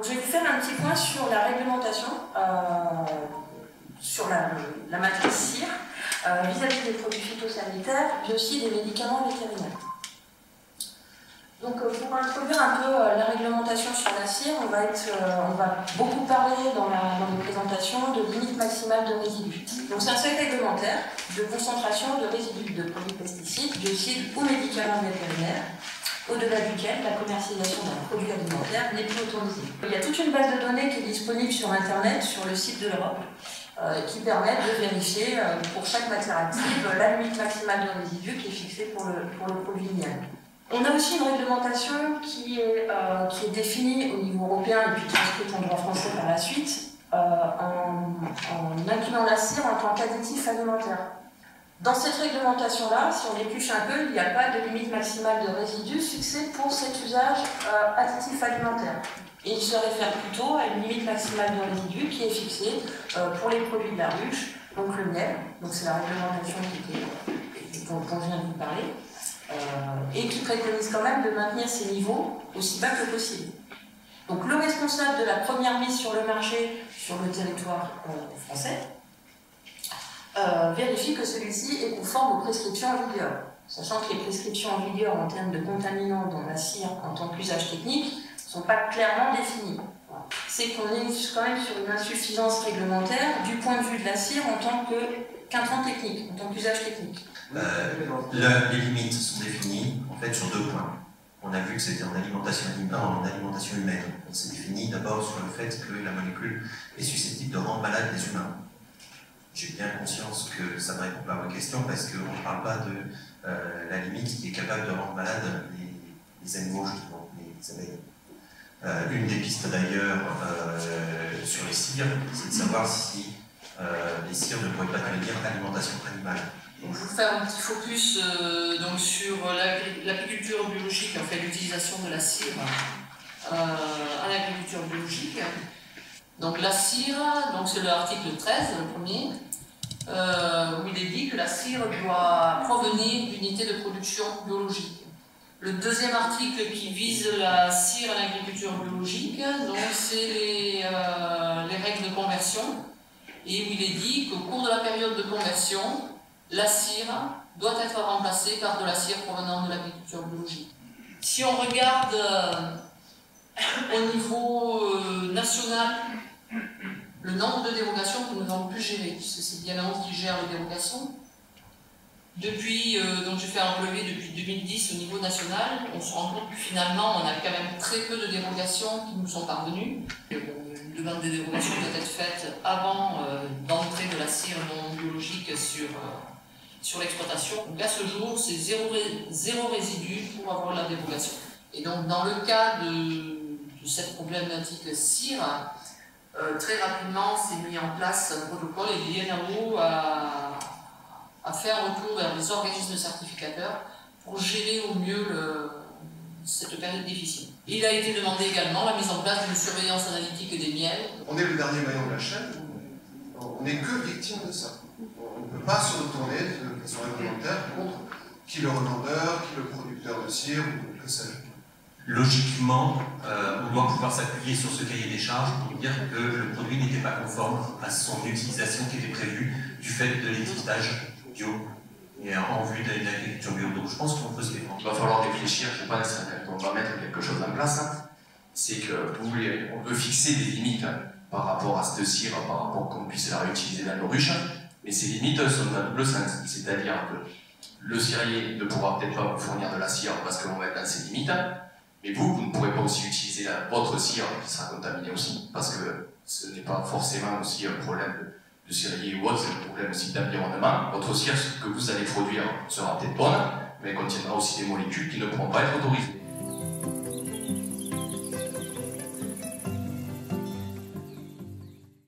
Donc, je vais vous faire un petit point sur la réglementation, sur la matrice CIR, vis-à-vis des produits phytosanitaires, mais aussi des médicaments vétérinaires. Donc, pour introduire un peu la réglementation sur la CIR, on va beaucoup parler dans les présentations de limites maximales de résidus. Donc, c'est un seuil réglementaire de concentration de résidus de produits pesticides, biocides ou médicaments vétérinaires, au-delà duquel la commercialisation d'un produit alimentaire n'est plus autorisée. Il y a toute une base de données qui est disponible sur Internet, sur le site de l'Europe, qui permet de vérifier pour chaque matière active la limite maximale de résidus qui est fixée pour le produit miel. On a aussi une réglementation qui est définie au niveau européen et puis transcrite en droit français par la suite, en incluant la cire en tant qu'additif alimentaire. Dans cette réglementation-là, si on épluche un peu, il n'y a pas de limite maximale de résidus fixée pour cet usage additif alimentaire. Et il se réfère plutôt à une limite maximale de résidus qui est fixée pour les produits de la ruche, donc le miel, donc c'est la réglementation dont je viens de vous parler, et qui préconise quand même de maintenir ces niveaux aussi bas que possible. Donc le responsable de la première mise sur le marché sur le territoire français vérifie que celui-ci est conforme aux prescriptions en vigueur, sachant que les prescriptions en vigueur en termes de contaminants dans la cire en tant qu'usage technique ne sont pas clairement définies. C'est qu'on est quand même sur une insuffisance réglementaire du point de vue de la cire en tant qu'intrant technique, en tant qu'usage technique. Les limites sont définies en fait sur deux points. On a vu que c'était en alimentation animale, en alimentation humaine. On s'est défini d'abord sur le fait que la molécule est susceptible de rendre malade les humains. J'ai bien conscience que ça ne répond pas à vos questions parce qu'on ne parle pas de la limite qui est capable de rendre malade les animaux, justement, les abeilles. Une des pistes d'ailleurs sur les cires, c'est de savoir si les cires ne pourraient pas devenir alimentation animale. Donc, je vais vous faire un petit focus donc sur l'agriculture biologique, en fait l'utilisation de la cire en agriculture biologique. Donc la cire, c'est l'article 13, le premier, où il est dit que la cire doit provenir d'unités de production biologique. Le deuxième article qui vise la cire en agriculture biologique, c'est les règles de conversion, et où il est dit qu'au cours de la période de conversion, la cire doit être remplacée par de la cire provenant de l'agriculture biologique. Si on regarde au niveau national, le nombre de dérogations que nous n'avons plus gérer, puisque c'est bien la honte qui gère les dérogations. Depuis, donc je fais un relevé depuis 2010 au niveau national, on se rend compte que finalement on a quand même très peu de dérogations qui nous sont parvenues. Une demande de dérogation doit être faite avant d'entrée de la cire non biologique sur l'exploitation. Donc à ce jour, c'est zéro résidu pour avoir la dérogation. Et donc dans le cas de cette problématique cire, très rapidement s'est mis en place un protocole et l'INAO a fait un retour vers les organismes certificateurs pour gérer au mieux cette période difficile. Il a été demandé également la mise en place d'une surveillance analytique des miels. On est le dernier maillon de la chaîne, on n'est que victime de ça. On ne peut pas se retourner de façon réglementaire contre qui le revendeur, qui le producteur de cire ou que sais-je. Logiquement, on doit pouvoir s'appuyer sur ce cahier des charges pour dire que le produit n'était pas conforme à son utilisation qui était prévue du fait de l'étiquetage bio et en vue de l'agriculture bio. Donc je pense qu'on peut se défendre. Il va falloir réfléchir, je pense qu'on va mettre quelque chose en place. C'est qu'on veut fixer des limites par rapport à cette cire, par rapport qu'on puisse la réutiliser dans nos ruches, mais ces limites sont dans double sens. C'est-à-dire que le cirier ne pourra peut-être pas vous fournir de la cire parce qu'on va être dans ses limites. Mais vous ne pourrez pas aussi utiliser votre cire qui sera contaminée aussi, parce que ce n'est pas forcément aussi un problème de cirier ou autre, c'est un problème aussi d'environnement. Votre cire, ce que vous allez produire, sera peut-être bonne, mais elle contiendra aussi des molécules qui ne pourront pas être autorisées.